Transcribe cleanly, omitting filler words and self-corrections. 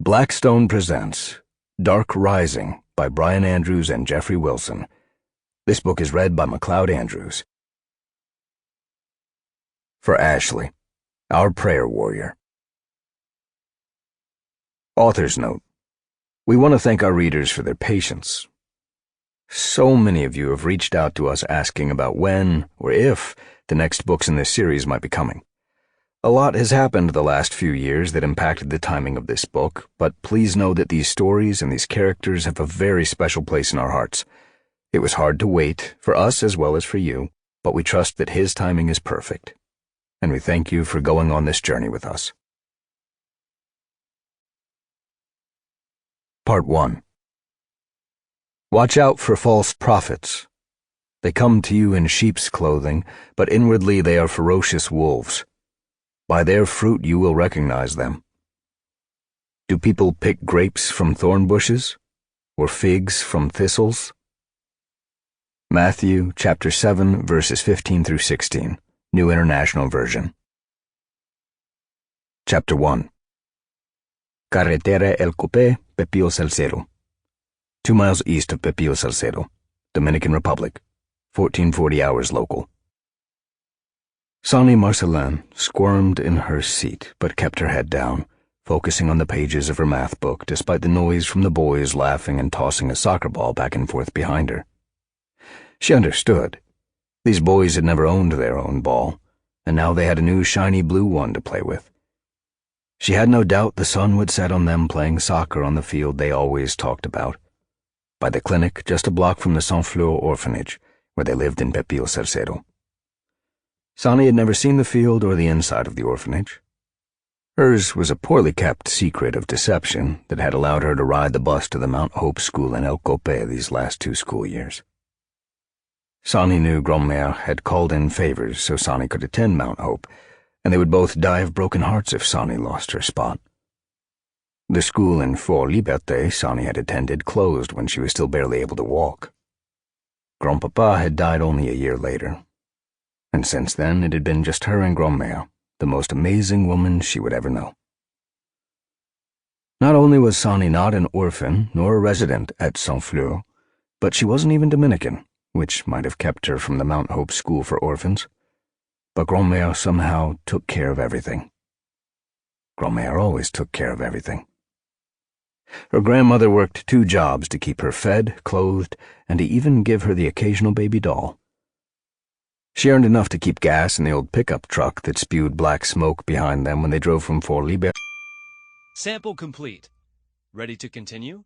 Blackstone presents Dark Rising by Brian Andrews and Jeffrey Wilson. This book is read by MacLeod Andrews. For Ashley, our prayer warrior. Author's note. We want to thank our readers for their patience. So many of you have reached out to us asking about when, or if, the next books in this series might be coming. A lot has happened the last few years that impacted the timing of this book, but please know that these stories and these characters have a very special place in our hearts. It was hard to wait, for us as well as for you, but we trust that His timing is perfect. And we thank you for going on this journey with us. Part 1. Watch out for false prophets. They come to you in sheep's clothing, but inwardly they are ferocious wolves. By their fruit you will recognize them. Do people pick grapes from thorn bushes, or figs from thistles? Matthew chapter 7, verses 15 through 16, New International Version. Chapter 1. Carretera El Cope, Pepillo Salcedo. 2 miles east of Pepillo Salcedo, Dominican Republic, 1440 hours local. Sonny Marcelin squirmed in her seat, but kept her head down, focusing on the pages of her math book despite the noise from the boys laughing and tossing a soccer ball back and forth behind her. She understood. These boys had never owned their own ball, and now they had a new shiny blue one to play with. She had no doubt the sun would set on them playing soccer on the field they always talked about, by the clinic just a block from the Saint-Fleur orphanage, where they lived in Pepillo Salcedo. Sonny had never seen the field or the inside of the orphanage. Hers was a poorly kept secret of deception that had allowed her to ride the bus to the Mount Hope School in El Cope these last 2 school years. Sonny knew Grandmère had called in favors so Sonny could attend Mount Hope, and they would both die of broken hearts if Sonny lost her spot. The school in Fort Liberté Sonny had attended closed when she was still barely able to walk. Grandpapa had died only a year later, and since then it had been just her and Grandmère, the most amazing woman she would ever know. Not only was Sonny not an orphan nor a resident at Saint-Fleur, but she wasn't even Dominican, which might have kept her from the Mount Hope School for Orphans. But Grandmère somehow took care of everything. Grandmère always took care of everything. Her grandmother worked 2 jobs to keep her fed, clothed, and to even give her the occasional baby doll. She earned enough to keep gas in the old pickup truck that spewed black smoke behind them when they drove from Fort Liberté. Sample complete. Ready to continue?